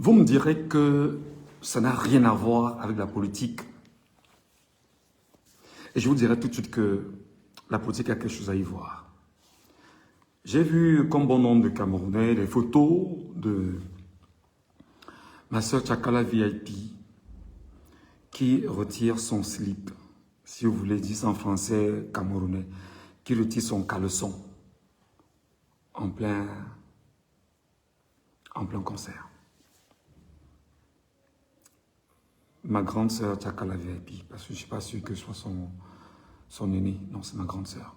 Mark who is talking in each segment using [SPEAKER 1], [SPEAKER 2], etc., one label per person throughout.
[SPEAKER 1] Vous me direz que ça n'a rien à voir avec la politique. Et je vous dirai tout de suite que la politique a quelque chose à y voir. J'ai vu, comme bon nombre de Camerounais, les photos de ma soeur Tchakala VIP qui retire son slip, si vous voulez dire ça en français camerounais, qui retire son caleçon en plein concert. Ma grande sœur Tchakala VIP, parce que je ne suis pas sûr que ce soit son aîné. Non, c'est ma grande sœur.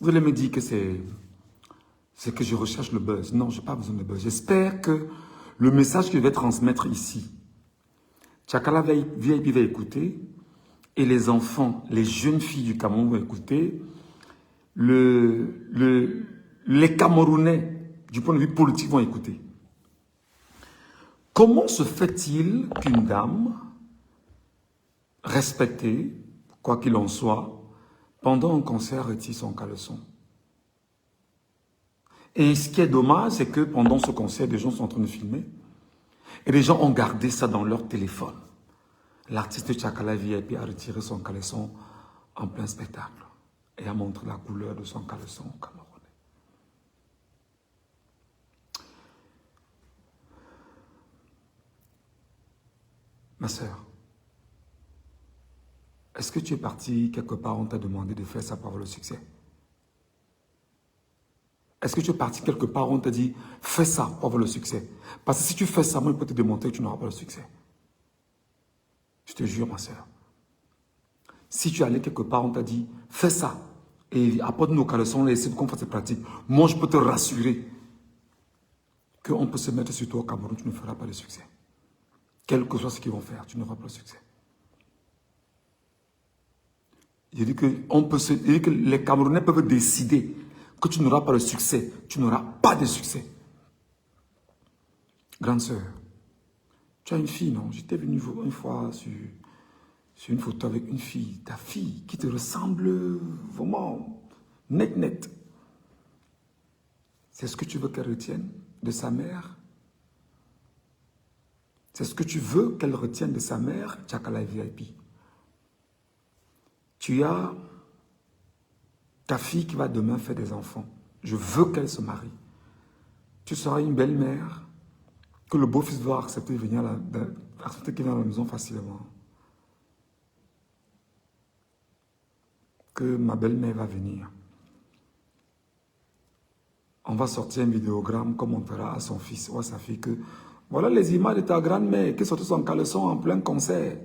[SPEAKER 1] Vous allez me dire que c'est que je recherche le buzz. Non, je n'ai pas besoin de buzz. J'espère que le message que je vais transmettre ici, Tchakala VIP va écouter, et les enfants, les jeunes filles du Cameroun vont écouter, les Camerounais, du point de vue politique, vont écouter. Comment se fait-il qu'une dame respectée, quoi qu'il en soit, pendant un concert retire son caleçon? Et ce qui est dommage, c'est que pendant ce concert, des gens sont en train de filmer et les gens ont gardé ça dans leur téléphone. L'artiste Tchakala VIP a retiré son caleçon en plein spectacle et a montré la couleur de son caleçon au Camerounais. Ma sœur, est-ce que tu es parti quelque part, on t'a demandé de faire ça pour avoir le succès? Est-ce que tu es parti quelque part, on t'a dit, fais ça pour avoir le succès? Parce que si tu fais ça, moi, je peux te démontrer que tu n'auras pas le succès. Je te jure, ma sœur. Si tu es allé quelque part, on t'a dit, fais ça, et apporte nos caleçons, et essaie qu'on fasse ces pratiques, moi, je peux te rassurer qu'on peut se mettre sur toi au Cameroun, tu ne feras pas de succès. Quel que soit ce qu'ils vont faire, tu n'auras pas de succès. Je dis que les Camerounais peuvent décider que tu n'auras pas de succès. Tu n'auras pas de succès. Grande sœur, tu as une fille, non? J'étais venu une fois sur une photo avec une fille, ta fille, qui te ressemble vraiment net. C'est ce que tu veux qu'elle retienne de sa mère? C'est ce que tu veux qu'elle retienne de sa mère, Tchakala VIP? Tu as ta fille qui va demain faire des enfants. Je veux qu'elle se marie. Tu seras une belle-mère que le beau-fils va accepter de venir accepter qu'il vienne à la maison facilement. Que ma belle-mère va venir. On va sortir un vidéogramme comme on fera à son fils ou à sa fille que voilà les images de ta grand-mère qui sortait son caleçon en plein concert.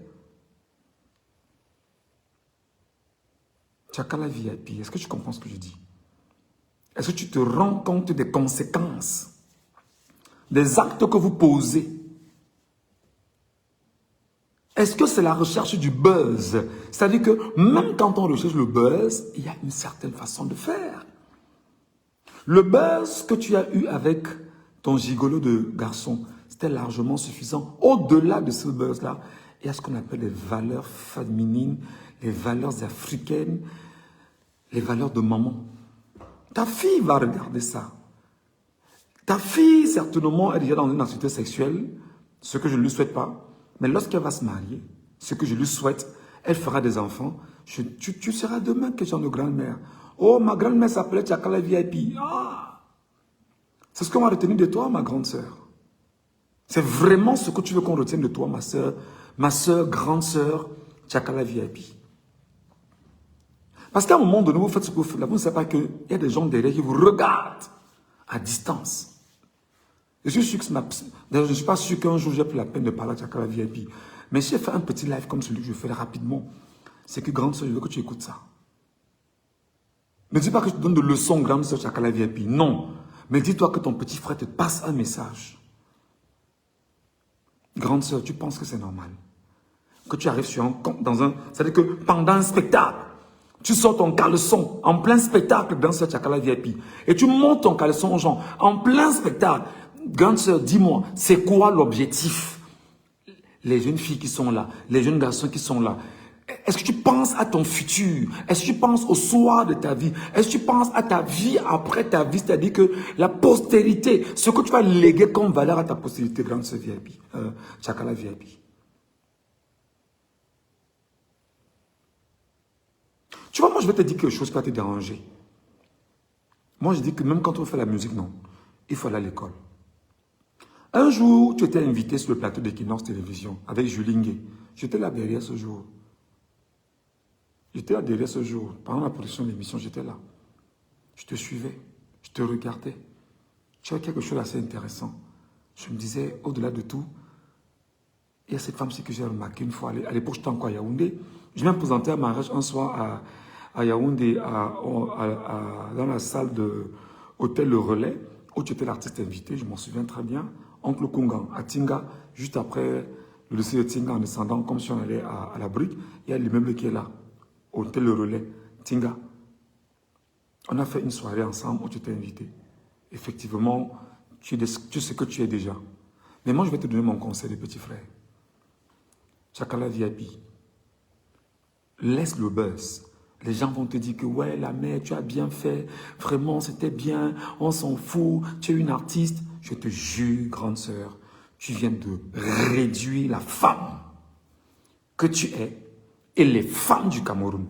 [SPEAKER 1] Tchakala VIP, est-ce que tu comprends ce que je dis? Est-ce que tu te rends compte des conséquences, des actes que vous posez? Est-ce que c'est la recherche du buzz? C'est-à-dire que même quand on recherche le buzz, il y a une certaine façon de faire. Le buzz que tu as eu avec ton gigolo de garçon, c'était largement suffisant. Au-delà de ce buzz-là, il y a ce qu'on appelle les valeurs féminines, les valeurs africaines, les valeurs de maman. Ta fille va regarder ça. Ta fille, certainement, est déjà dans une activité sexuelle, ce que je ne lui souhaite pas. Mais lorsqu'elle va se marier, ce que je lui souhaite, elle fera des enfants. Tu seras demain que genre de grand-mère. Oh, ma grand-mère s'appelait Tchakala VIP. Ah! C'est ce qu'on va retenir de toi, ma grande sœur. C'est vraiment ce que tu veux qu'on retienne de toi, ma sœur, grande sœur, Tchakala VIP. Parce qu'à un moment donné, vous faites ce que vous faites là, vous ne savez pas qu'il y a des gens derrière qui vous regardent à distance. Je ne suis pas sûr qu'un jour j'ai pris la peine de parler à Tchakala VIP. Mais si j'ai fait un petit live comme celui que je fais rapidement, c'est que grande sœur, je veux que tu écoutes ça. Ne dis pas que je te donne de leçons, grande sœur Tchakala VIP. Non. Mais dis-toi que ton petit frère te passe un message. Grande sœur, tu penses que c'est normal que tu arrives c'est-à-dire que pendant un spectacle, tu sors ton caleçon en plein spectacle, grande sœur Tchakala VIP, et tu montes ton caleçon aux gens en plein spectacle. Grande sœur, dis-moi, c'est quoi l'objectif? Les jeunes filles qui sont là, les jeunes garçons qui sont là, Est-ce que tu penses à ton futur? Est-ce que tu penses au soir de ta vie? Est-ce que tu penses à ta vie après ta vie? C'est-à-dire que la postérité, ce que tu vas léguer comme valeur à ta postérité, grande sœur VIP, Tchakala VIP. Tu vois, moi je vais te dire quelque chose qui va te déranger. Moi je dis que même quand on fait la musique, non, il faut aller à l'école. Un jour, tu étais invité sur le plateau d'Equinox Télévision avec Julie Ngué. J'étais là derrière ce jour. J'étais là derrière ce jour. Pendant la production de l'émission, j'étais là. Je te suivais. Je te regardais. Tu as quelque chose d'assez intéressant. Je me disais, au-delà de tout, il y a cette femme-ci que j'ai remarqué une fois. À l'époque, j'étais encore à Yaoundé. Je m'ai présenté à mariage un soir à Yaoundé, dans la salle de Hôtel Le Relais, où tu étais l'artiste invité, je m'en souviens très bien. Oncle Kungan, à Tinga, juste après le lycée de Tinga, en descendant, comme si on allait à la brique, il y a l'immeuble qui est là. Hôtel Le Relais, Tinga. On a fait une soirée ensemble où tu t'es invité. Effectivement, tu sais que tu es déjà. Mais moi, je vais te donner mon conseil de petit frère. Tchakala VIP. Laisse le buzz. Les gens vont te dire que ouais, la mère, tu as bien fait. Vraiment, c'était bien. On s'en fout. Tu es une artiste. Je te jure, grande sœur, tu viens de réduire la femme que tu es et les femmes du Cameroun.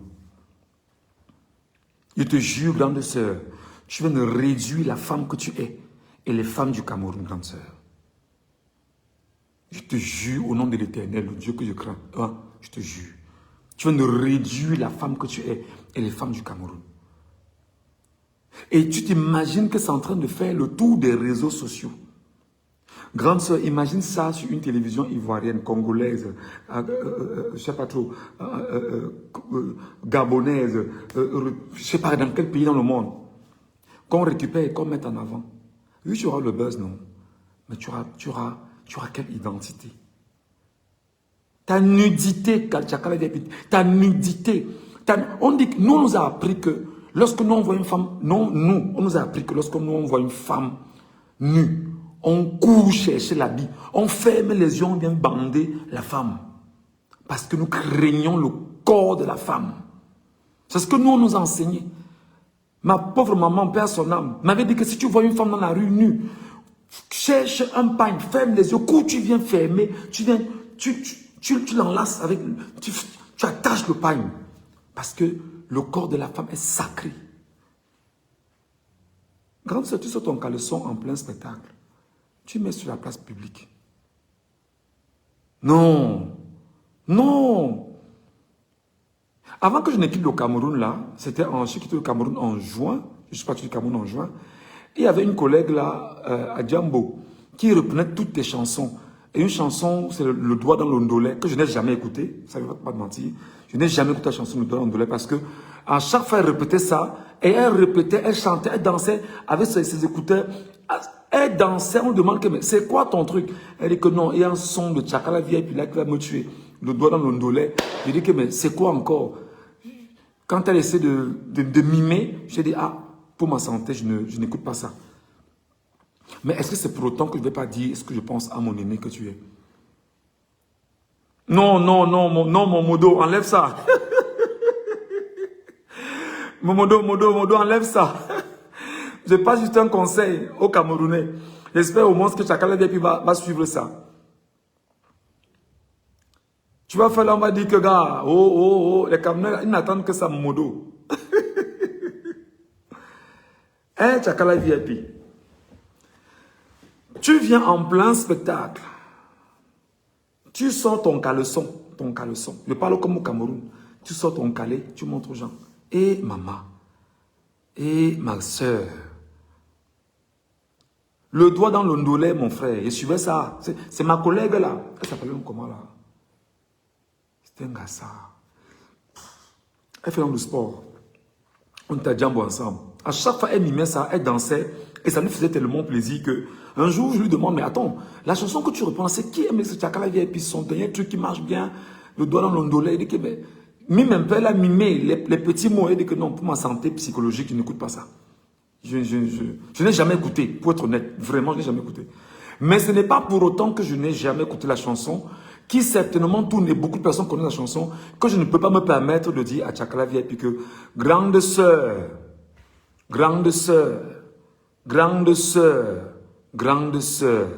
[SPEAKER 1] Je te jure, grande sœur, tu viens de réduire la femme que tu es et les femmes du Cameroun, grande sœur. Je te jure au nom de l'Éternel, le Dieu que je crains, je te jure. Tu viens de réduire la femme que tu es et les femmes du Cameroun. Et tu t'imagines que c'est en train de faire le tour des réseaux sociaux. Grande sœur, imagine ça sur une télévision ivoirienne, congolaise, je ne sais pas trop, gabonaise, je ne sais pas dans quel pays dans le monde, qu'on récupère et qu'on mette en avant. Oui, tu auras le buzz, non. Mais tu auras quelle identité? Ta nudité, ta nudité. On dit que nous, on nous a appris que lorsque nous on voit une femme, on nous a appris que lorsque nous on voit une femme nue, on court chercher l'habit, on ferme les yeux, on vient bander la femme. Parce que nous craignons le corps de la femme. C'est ce que nous on nous a enseigné. Ma pauvre maman, père son âme, m'avait dit que si tu vois une femme dans la rue nue, cherche un pagne, ferme les yeux, cours, tu viens fermer, tu l'enlaces avec, tu attaches le pagne. Parce que le corps de la femme est sacré. Grande sœur, tu sautes ton caleçon en plein spectacle. Tu mets sur la place publique. Non. Non. Avant que je ne quitte le Cameroun là, je suis quitté le Cameroun en juin. Je suis parti du Cameroun en juin. Et il y avait une collègue là, à Djambo, qui reprenait toutes tes chansons. Et une chanson, c'est le doigt dans l'ondolé, que je n'ai jamais écouté. Ça ne va pas te mentir. Je n'ai jamais écouté la chanson Le doigt dans l'ondolé parce que à chaque fois elle répétait ça. Et elle répétait, elle chantait, elle dansait avec ses écouteurs. Elle dansait, on demande que, mais c'est quoi ton truc? Elle dit que non, il y a un son de Tchakala VIP là qui va me tuer. Le doigt dans l'ondolé. Je dis que, mais c'est quoi encore? Quand elle essaie de mimer, je dis, pour ma santé, je n'écoute pas ça. Mais est-ce que c'est pour autant que je ne vais pas dire ce que je pense à mon aîné que tu es? Non, mon modo, enlève ça. Mon modo, enlève ça. Je passe juste un conseil aux Camerounais. J'espère au moins que Tchakala VIP va suivre ça. Tu vas faire là, on va dire que gars, les Camerounais, ils n'attendent que ça, mon modo. Hein, Tchakala VIP. Tu viens en plein spectacle. Tu sors ton caleçon. Je parle comme au Cameroun. Tu sors ton calais, tu montres aux gens. Et maman, et ma soeur. Le doigt dans l'ondolé, mon frère. Je suivais ça. C'est ma collègue là. Elle s'appelait comment là? C'était un gars ça. Elle fait dans le sport. On était à Djambo ensemble. À chaque fois, elle mimait ça, elle dansait. Et ça lui faisait tellement plaisir que un jour, je lui demande, mais attends, la chanson que tu reprends, c'est qui aime ce Tchakala VIP? Son dernier truc qui marche bien, le doigt dans l'ondolé. Il dit que, mais, mime un peu, elle a mimé les petits mots. Elle dit que non, pour ma santé psychologique, je n'écoute pas ça. Je n'ai jamais écouté, pour être honnête. Vraiment, je n'ai jamais écouté. Mais ce n'est pas pour autant que je n'ai jamais écouté la chanson qui certainement tourne, et beaucoup de personnes connaissent la chanson, que je ne peux pas me permettre de dire à Tchakala VIP que grande sœur, grande sœur, grande sœur, grande sœur,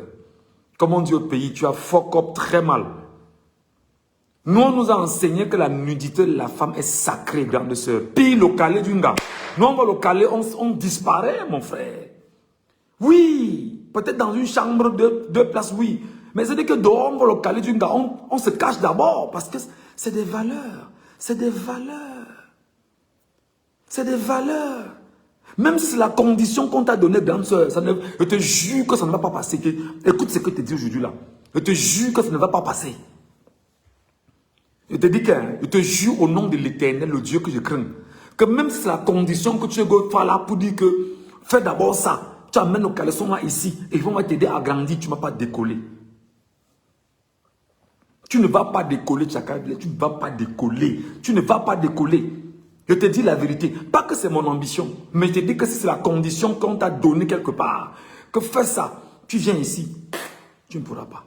[SPEAKER 1] comme on dit au pays, tu as fuck up très mal. Nous, on nous a enseigné que la nudité de la femme est sacrée, grande sœur. Puis le calé d'une gars. Nous, on va le caler, on disparaît, mon frère. Oui, peut-être dans une chambre, deux places, oui. Mais c'est-à-dire que dehors, on va le caler d'une gars. On se cache d'abord parce que c'est des valeurs. C'est des valeurs. C'est des valeurs. Même si c'est la condition qu'on t'a donnée, grande sœur, je te jure que ça ne va pas passer. Écoute ce que je te dis aujourd'hui là. Je te jure que ça ne va pas passer. Je te dis que, je te jure au nom de l'Éternel, le Dieu que je crains, que même si c'est la condition que tu es là pour dire que fais d'abord ça, tu amènes nos caleçons là ici et ils vont t'aider à grandir, tu ne vas pas décoller. Tu ne vas pas décoller, Tchakala, tu ne vas pas décoller. Tu ne vas pas décoller. Je te dis la vérité. Pas que c'est mon ambition, mais je te dis que si c'est la condition qu'on t'a donnée quelque part, que fais ça, tu viens ici, tu ne pourras pas.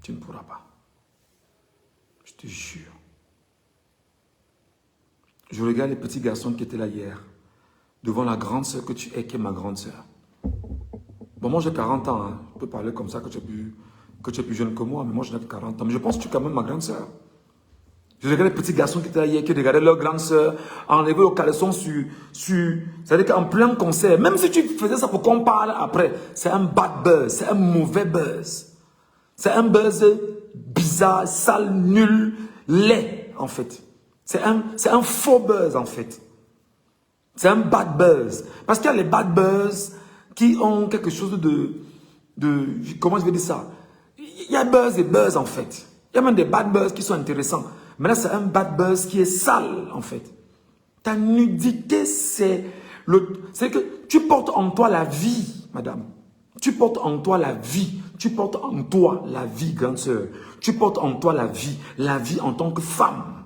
[SPEAKER 1] Tu ne pourras pas. Je te jure. Je regarde les petits garçons qui étaient là hier, devant la grande sœur que tu es, qui est ma grande sœur. Bon, moi j'ai 40 ans, hein. Je peux parler comme ça que tu es plus jeune que moi, mais moi je n'ai que 40 ans. Mais je pense que tu es quand même ma grande sœur. Je regarde les petits garçons qui étaient là hier, qui regardaient leur grande sœur, enlever le caleçon c'est-à-dire qu'en plein concert, même si tu faisais ça pour qu'on parle après, c'est un bad buzz, c'est un mauvais buzz. C'est un buzz bizarre, sale, nul, laid, en fait. C'est un faux buzz, en fait. C'est un bad buzz. Parce qu'il y a les bad buzz qui ont quelque chose de comment je vais dire ça? Il y a buzz et buzz, en fait. Il y a même des bad buzz qui sont intéressants. Mais là, c'est un bad buzz qui est sale, en fait. Ta nudité, c'est que tu portes en toi la vie, madame. Tu portes en toi la vie. Tu portes en toi la vie, grande sœur. Tu portes en toi la vie en tant que femme.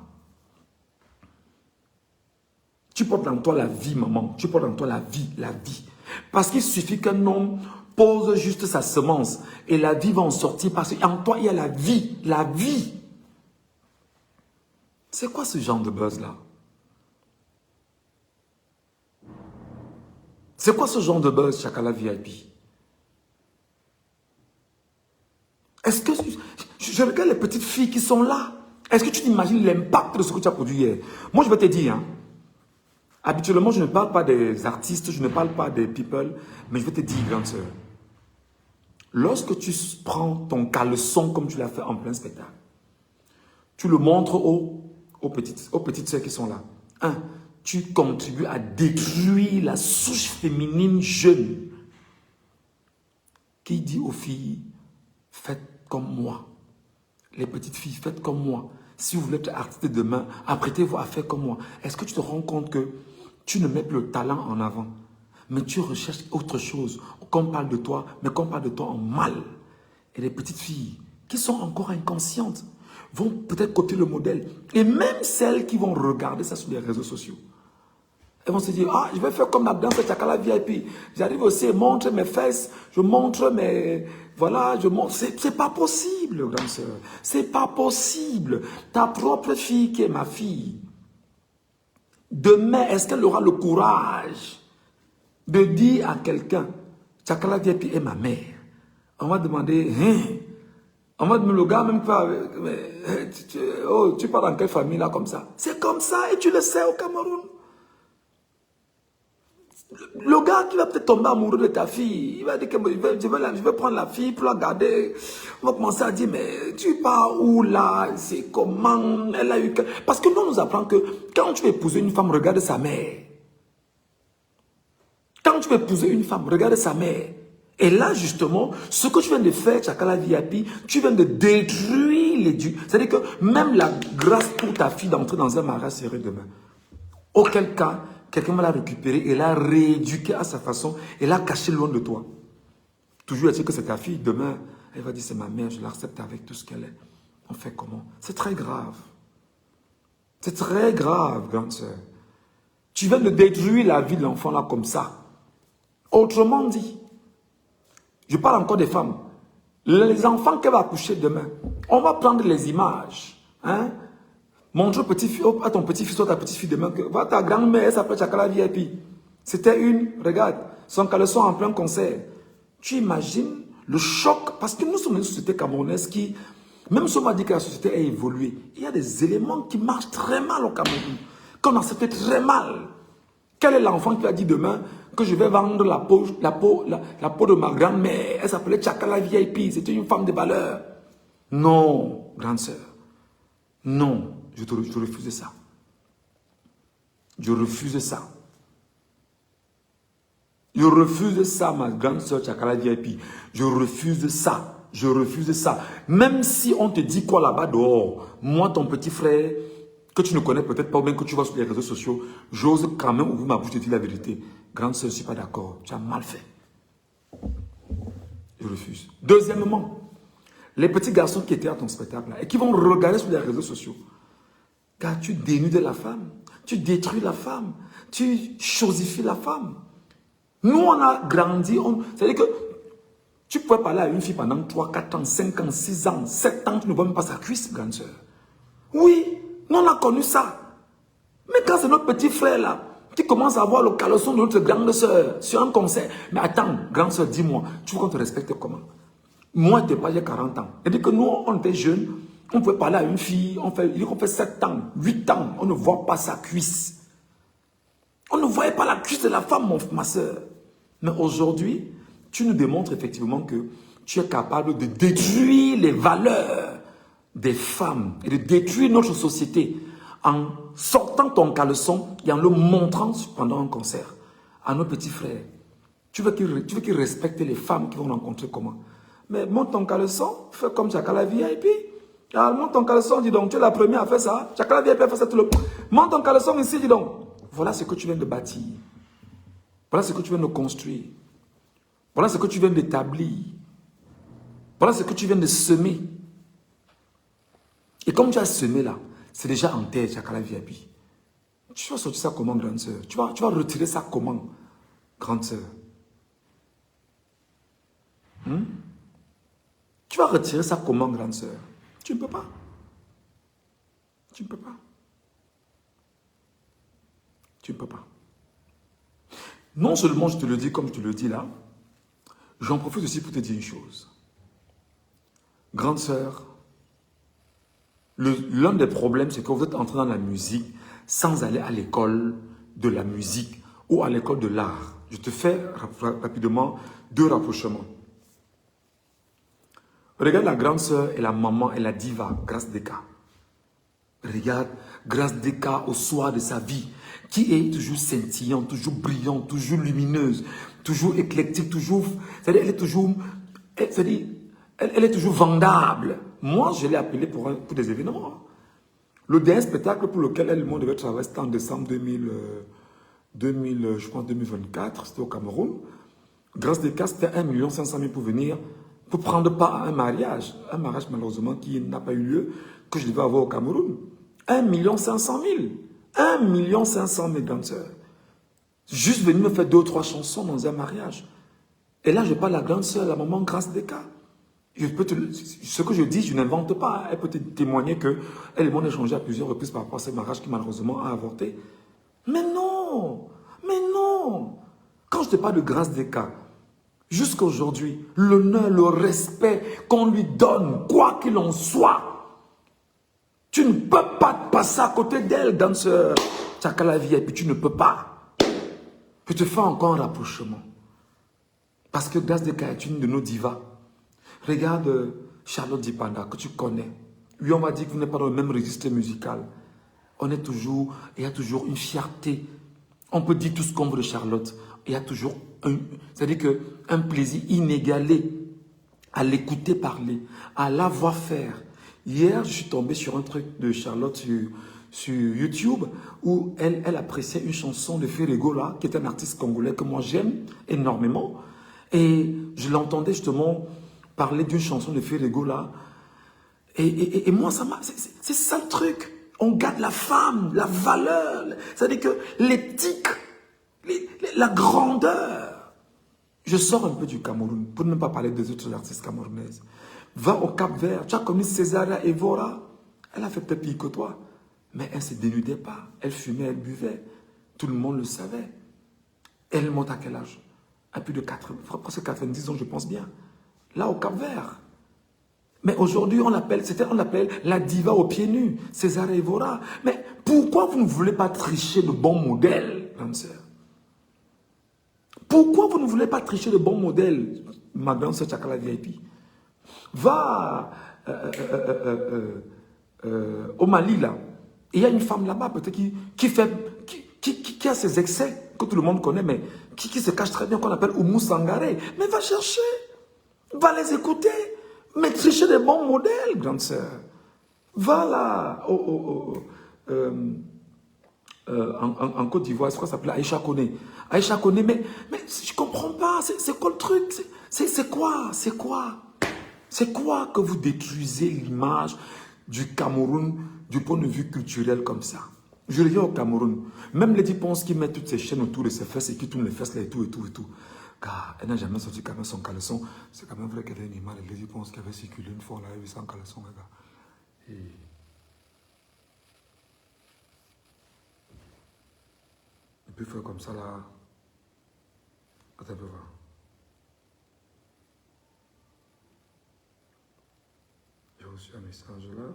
[SPEAKER 1] Tu portes en toi la vie, maman. Tu portes en toi la vie. Parce qu'il suffit qu'un homme pose juste sa semence et la vie va en sortir parce qu'en toi, il y a la vie. La vie. C'est quoi ce genre de buzz-là? C'est quoi ce genre de buzz, Tchakala VIP? Est-ce que je regarde les petites filles qui sont là? Est-ce que tu t'imagines l'impact de ce que tu as produit hier? Moi, je vais te dire, hein, habituellement, je ne parle pas des artistes, je ne parle pas des people, mais je vais te dire, grande sœur, lorsque tu prends ton caleçon comme tu l'as fait en plein spectacle, tu le montres aux petites sœurs qui sont là. Un, tu contribues à détruire la souche féminine jeune qui dit aux filles, faites comme moi. Les petites filles, faites comme moi. Si vous voulez être artiste demain, apprêtez-vous à faire comme moi. Est-ce que tu te rends compte que tu ne mets plus le talent en avant, mais tu recherches autre chose, qu'on parle de toi, mais qu'on parle de toi en mal. Et les petites filles qui sont encore inconscientes vont peut-être copier le modèle. Et même celles qui vont regarder ça sur les réseaux sociaux, elles vont se dire, ah, je vais faire comme la danse de Tchakala VIP. J'arrive aussi, je montre mes fesses, je montre mes... Voilà, je montre... C'est pas possible, grande sœur. C'est pas possible. Ta propre fille qui est ma fille, demain, est-ce qu'elle aura le courage de dire à quelqu'un, Tchakala VIP est ma mère? On va demander, hein? On va demander, le gars même pas, tu pars dans quelle famille là comme ça? C'est comme ça et tu le sais au Cameroun. Le gars qui va peut-être tomber amoureux de ta fille, il va dire que je vais prendre la fille pour la garder. On va commencer à dire, mais tu pars où là? C'est comment? Elle a eu... Parce que nous, on nous apprend que quand tu veux épouser une femme, regarde sa mère. Quand tu veux épouser une femme, regarde sa mère. Et là, justement, ce que tu viens de faire, Tchakala VIP, tu viens de détruire les dieux. C'est-à-dire que même la grâce pour ta fille d'entrer dans un mariage serait demain. Auquel cas, quelqu'un va la récupérer et la rééduquer à sa façon et la cacher loin de toi. Toujours est-il que c'est ta fille, demain, elle va dire c'est ma mère, je l'accepte avec tout ce qu'elle est. On fait comment? C'est très grave. C'est très grave, grande sœur. Tu viens de détruire la vie de l'enfant là comme ça. Autrement dit, je parle encore des femmes. Les enfants qu'elle va accoucher demain, on va prendre les images. Hein? Montre à ton petit-fils ou ta petite-fille demain que voilà, ta grand-mère, elle s'appelle Tchakala VIP. C'était regarde, son caleçon en plein concert. Tu imagines le choc, parce que nous sommes une société camerounaise qui, même si on m'a dit que la société a évolué, il y a des éléments qui marchent très mal au Cameroun, qu'on accepte très mal. Quel est l'enfant qui a dit demain que je vais vendre la peau de ma grand-mère? Elle s'appelait Tchakala VIP, c'était une femme de valeur. Non, grande sœur. Non, je refuse ça. Je refuse ça. Je refuse ça, ma grande sœur Tchakala VIP. Je refuse ça. Je refuse ça. Même si on te dit quoi là-bas dehors, moi, ton petit frère, que tu ne connais peut-être pas, ou même que tu vois sur les réseaux sociaux, j'ose quand même ouvrir ma bouche et te dire la vérité. Grande sœur, je ne suis pas d'accord. Tu as mal fait. Je refuse. Deuxièmement, les petits garçons qui étaient à ton spectacle là, et qui vont regarder sur les réseaux sociaux, car tu dénudes la femme, tu détruis la femme, tu chosifies la femme. Nous, on a grandi, c'est-à-dire que tu pouvais parler à une fille pendant 3, 4 ans, 5 ans, 6 ans, 7 ans, tu ne vois même pas sa cuisse, grande sœur. Oui, nous, on a connu ça. Mais quand c'est notre petit frère là, qui commence à voir le caleçon de notre grande sœur sur un concert, mais attends, grande sœur, dis-moi, tu veux qu'on te respecte comment? Moi, je n'étais pas, j'ai 40 ans. C'est-à-dire que nous, on était jeunes, on pouvait parler à une fille, on fait 7 ans, 8 ans, on ne voit pas sa cuisse. On ne voyait pas la cuisse de la femme, ma soeur. Mais aujourd'hui, tu nous démontres effectivement que tu es capable de détruire les valeurs des femmes et de détruire notre société en sortant ton caleçon et en le montrant pendant un concert à nos petits frères. Tu veux qu'ils respectent les femmes qu'ils vont rencontrer comment? Mais monte ton caleçon, fais comme Tchakala VIP. Alors, monte ton caleçon, dis donc, tu es la première à faire ça. Tchakala VIP a fait ça tout le monde. Monte ton caleçon ici, dis donc. Voilà ce que tu viens de bâtir. Voilà ce que tu viens de construire. Voilà ce que tu viens d'établir. Voilà ce que tu viens de semer. Et comme tu as semé là, c'est déjà en terre, Tchakala VIP. Tu vas sortir ça comment, grande sœur? Tu vas retirer ça comment, grande sœur? Tu vas retirer ça comment, grande sœur? Tu ne peux pas. Tu ne peux pas. Tu ne peux pas. Non seulement je te le dis comme je te le dis là, j'en profite aussi pour te dire une chose. Grande sœur, l'un des problèmes, c'est que vous êtes entré dans la musique sans aller à l'école de la musique ou à l'école de l'art. Je te fais rapidement 2 rapprochements. Regarde la grande sœur et la maman et la diva, Grâce Deka. Regarde Grâce Deka au soir de sa vie, qui est toujours scintillante, toujours brillante, toujours lumineuse, toujours éclectique, toujours... C'est-à-dire, elle est toujours... Elle est toujours vendable. Moi, je l'ai appelée pour des événements. Le dernier spectacle pour lequel elle devait travailler, c'était en décembre 2024, c'était au Cameroun. Grâce Deka, c'était 1 500 000 pour venir, pour prendre part à un mariage malheureusement qui n'a pas eu lieu, que je devais avoir au Cameroun. 1 500 000. 1 500 000, grande sœur. Juste venir me faire 2 ou 3 chansons dans un mariage. Et là, je parle à la grande sœur, la maman Grâce Deka. Ce que je dis, je n'invente pas. Elle peut te témoigner qu'elle et moi, on a échangé à plusieurs reprises par rapport à ce mariage qui malheureusement a avorté. Mais non! Mais non! Quand je te parle de Grâce Deka, jusqu'à aujourd'hui, l'honneur, le respect qu'on lui donne, quoi qu'il en soit, tu ne peux pas passer à côté d'elle, danseur. Tchakala VIP, tu ne peux pas. Je te fais encore un rapprochement. Parce que Grâce Deka est une de nos divas. Regarde Charlotte Dipanda, que tu connais. Lui, on m'a dit que vous n'êtes pas dans le même registre musical. Il y a toujours une fierté. On peut dire tout ce qu'on veut de Charlotte. Il y a toujours c'est-à-dire un plaisir inégalé à l'écouter parler, à la voir faire. Hier, je suis tombé sur un truc de Charlotte sur YouTube où elle appréciait une chanson de Ferrego là, qui est un artiste congolais que moi j'aime énormément. Et je l'entendais justement parler d'une chanson de Ferrego là. Et moi, c'est ça le truc. On garde la femme, la valeur, c'est-à-dire que l'éthique, la grandeur. Je sors un peu du Cameroun, pour ne pas parler des autres artistes camerounaises. Va au Cap-Vert, tu as connu Césaria Evora. Elle a fait peut-être pire que toi, mais elle ne se dénudait pas. Elle fumait, elle buvait. Tout le monde le savait. Elle monte à quel âge? À plus de 80, presque 90 ans, je pense bien. Là, au Cap-Vert. Mais aujourd'hui, on l'appelle la diva aux pieds nus, Césaria Evora. Mais pourquoi vous ne voulez pas tricher de bons modèles, grande sœur? Pourquoi vous ne voulez pas tricher de bons modèles, ma grande sœur Tchakala VIP? Va au Mali, là. Il y a une femme là-bas, peut-être, qui a ses excès, que tout le monde connaît, mais qui se cache très bien, qu'on appelle Oumou Sangaré. Mais va chercher, va les écouter, mais tricher des bons modèles, grande sœur. Va là, en Côte d'Ivoire, c'est quoi ça s'appelle? Aïcha Kone. Aïcha Kone, mais je ne comprends pas, c'est quoi le truc? C'est quoi? C'est quoi que vous détruisez l'image du Cameroun du point de vue culturel comme ça? Je reviens au Cameroun. Même Lady Ponce qui met toutes ses chaînes autour de ses fesses et qui tourne les fesses là et tout. Car elle n'a jamais sorti quand même son caleçon. C'est quand même vrai qu'elle a une image de Lady Ponce qui avait circulé une fois là, elle avait sans caleçon, les gars. Et puis faire comme ça là. Attends un peu voir. J'ai reçu un message là.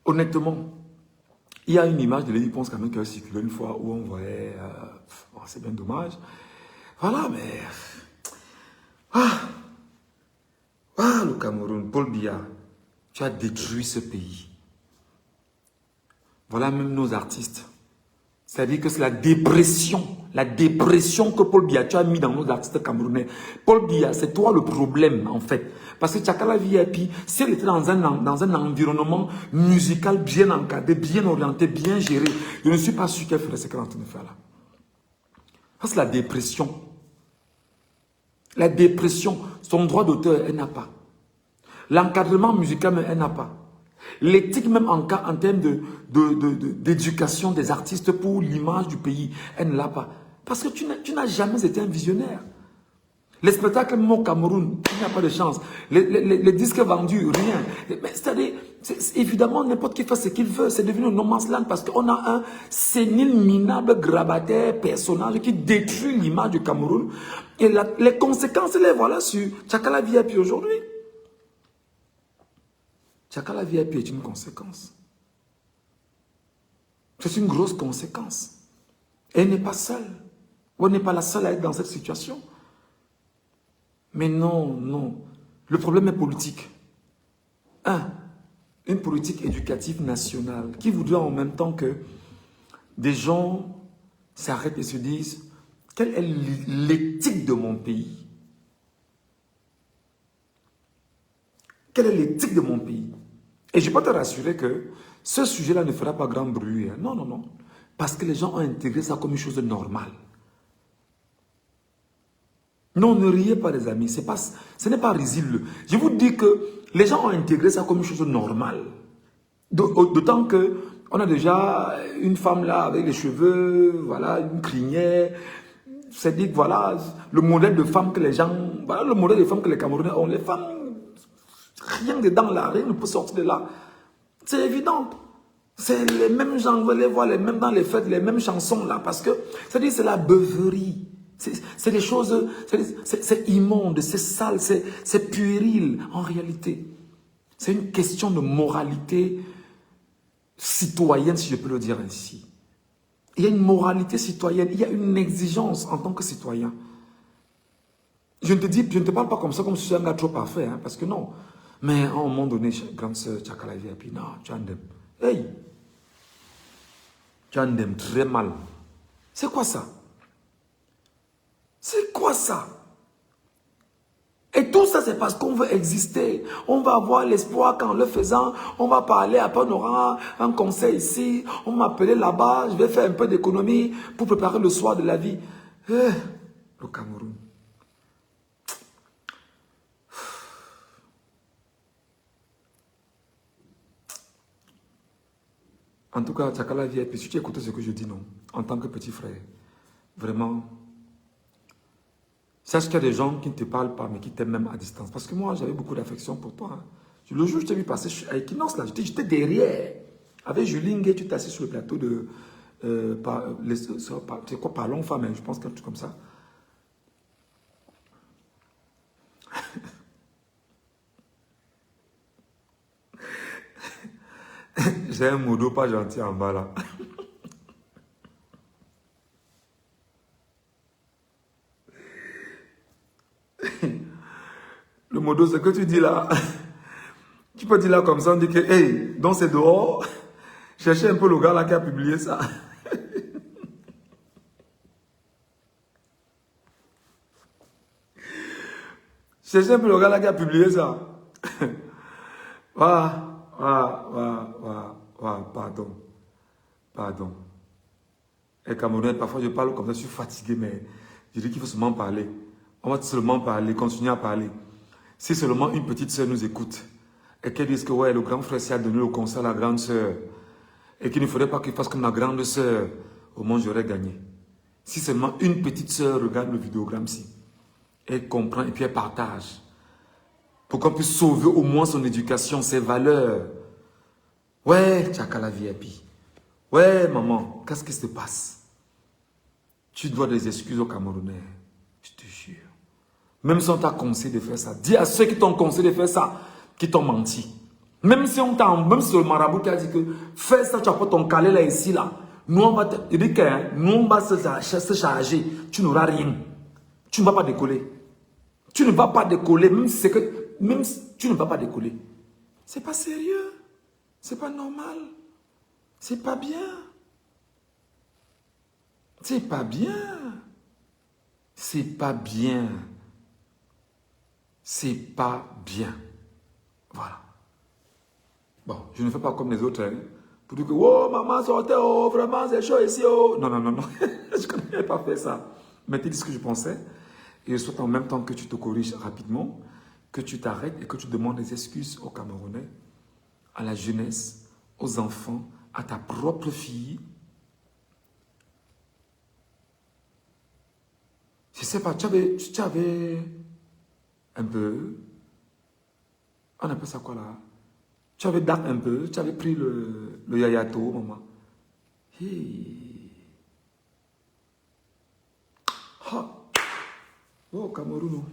[SPEAKER 1] Honnêtement, il y a une image de Lady Ponce quand même qui a circulé une fois où on voyait... c'est bien dommage. Voilà, mais... le Cameroun, Paul Biya, tu as détruit ce pays. Voilà même nos artistes. C'est-à-dire que c'est la dépression que Paul Biya, tu as mis dans nos artistes camerounais. Paul Biya, c'est toi le problème en fait. Parce que Tchakala VIP, si elle était dans un environnement musical bien encadré, bien orienté, bien géré, je ne suis pas sûr qu'elle ferait ce qu'elle est en train de faire là. Ça, c'est la dépression. La dépression, son droit d'auteur, elle n'a pas. L'encadrement musical, elle n'a pas. L'éthique même en termes d'éducation des artistes pour l'image du pays, elle ne l'a pas. Parce que tu n'as jamais été un visionnaire. Les spectacles même au Cameroun, il n'y a pas de chance. Les disques vendus, rien. C'est-à-dire, évidemment, n'importe qui fait ce qu'il veut. C'est devenu un no man's land parce qu'on a un sénile, minable, grabataire, personnage qui détruit l'image du Cameroun. Et les conséquences, les voilà sur Tchakala VIP aujourd'hui. Tchakala VIP est une conséquence. C'est une grosse conséquence. Et elle n'est pas seule. Ou elle n'est pas la seule à être dans cette situation. Mais non. Le problème est politique. Une politique éducative nationale qui voudrait en même temps que des gens s'arrêtent et se disent quelle est l'éthique de mon pays? Quelle est l'éthique de mon pays? Et je peux te rassurer que ce sujet-là ne fera pas grand bruit. Hein. Non. Parce que les gens ont intégré ça comme une chose normale. Non, ne riez pas les amis, ce n'est pas risible. Je vous dis que les gens ont intégré ça comme une chose normale. D'autant que on a déjà une femme là avec les cheveux, voilà, une crinière. C'est dit que voilà, le modèle de femme que les gens, voilà le modèle de femme que les Camerounais ont. Les femmes, rien dedans là, rien ne peut sortir de là. C'est évident. C'est les mêmes gens, vous les voir les mêmes dans les fêtes, les mêmes chansons là, parce que c'est la beuverie. C'est des choses, c'est immonde, c'est sale, c'est puéril en réalité. C'est une question de moralité citoyenne, si je peux le dire ainsi. Il y a une moralité citoyenne, il y a une exigence en tant que citoyen. Je ne te parle pas comme ça, comme si tu es un gars trop parfait, hein, parce que non. Mais à un moment donné, grande sœur Tchakala VIP, non, tu en aimes. Hey! Tu en aimes très mal. C'est quoi ça? C'est quoi ça? Et tout ça, c'est parce qu'on veut exister. On va avoir l'espoir qu'en le faisant, on va parler, après on aura un conseil ici, on m'appelait là-bas, je vais faire un peu d'économie pour préparer le soir de la vie. Le Cameroun. En tout cas, Tchakala vie, et puis si tu écoutes ce que je dis, non, en tant que petit frère, vraiment, sache qu'il y a des gens qui ne te parlent pas, mais qui t'aiment même à distance. Parce que moi, j'avais beaucoup d'affection pour toi. Hein. Le jour où je t'ai vu passer à Equinox, là, j'étais derrière. Avec Julien Gay, tu t'es assis sur le plateau de... c'est quoi, Parlons Femmes, hein, je pense, quelque chose comme ça. J'ai un modo pas gentil en bas, là. Le modo, ce que tu dis là... Tu peux dire là comme ça, on dit que, hey, donc c'est dehors. Cherchez un peu le gars là qui a publié ça. Cherchez un peu le gars là qui a publié ça. Pardon. Pardon. Et Camerounais, parfois je parle comme ça, je suis fatigué, mais je dis qu'il faut seulement parler. On va seulement parler, continuer à parler. Si seulement une petite soeur nous écoute, et qu'elle dise que ouais, le grand frère s'y a donné le conseil à la grande soeur, et qu'il ne faudrait pas qu'il fasse comme la grande soeur, au moins j'aurais gagné. Si seulement une petite soeur regarde le vidéogramme-ci, elle comprend et puis elle partage, pour qu'on puisse sauver au moins son éducation, ses valeurs. Ouais, Tchakala VIP. Ouais, maman, qu'est-ce qui se passe? Tu dois des excuses aux Camerounais. Je te jure. Même si on t'a conseillé de faire ça, dis à ceux qui t'ont conseillé de faire ça, qui t'ont menti. Même si même si le marabout qui a dit que fais ça, tu as pas ton calé là, ici, là. Nous, on va nous, on va se charger. Tu n'auras rien. Tu ne vas pas décoller. Tu ne vas pas décoller, même si c'est que, même si tu ne vas pas décoller. C'est pas sérieux. C'est pas normal. C'est pas bien. C'est pas bien. C'est pas bien. C'est pas bien. Voilà. Bon, je ne fais pas comme les autres. Hein, pour dire que, oh, maman sortait, oh, vraiment, c'est chaud ici, oh. Non, non, non, non. Je n'avais pas fait ça. Mais tu dis ce que je pensais. Et je souhaite en même temps que tu te corriges rapidement, que tu t'arrêtes et que tu demandes des excuses aux Camerounais, à la jeunesse, aux enfants, à ta propre fille. Je ne sais pas, tu avais un peu, on appelle ça quoi là? Tu avais daté un peu, tu avais pris le yayato, maman. Hey. Ha. Oh, Cameroun.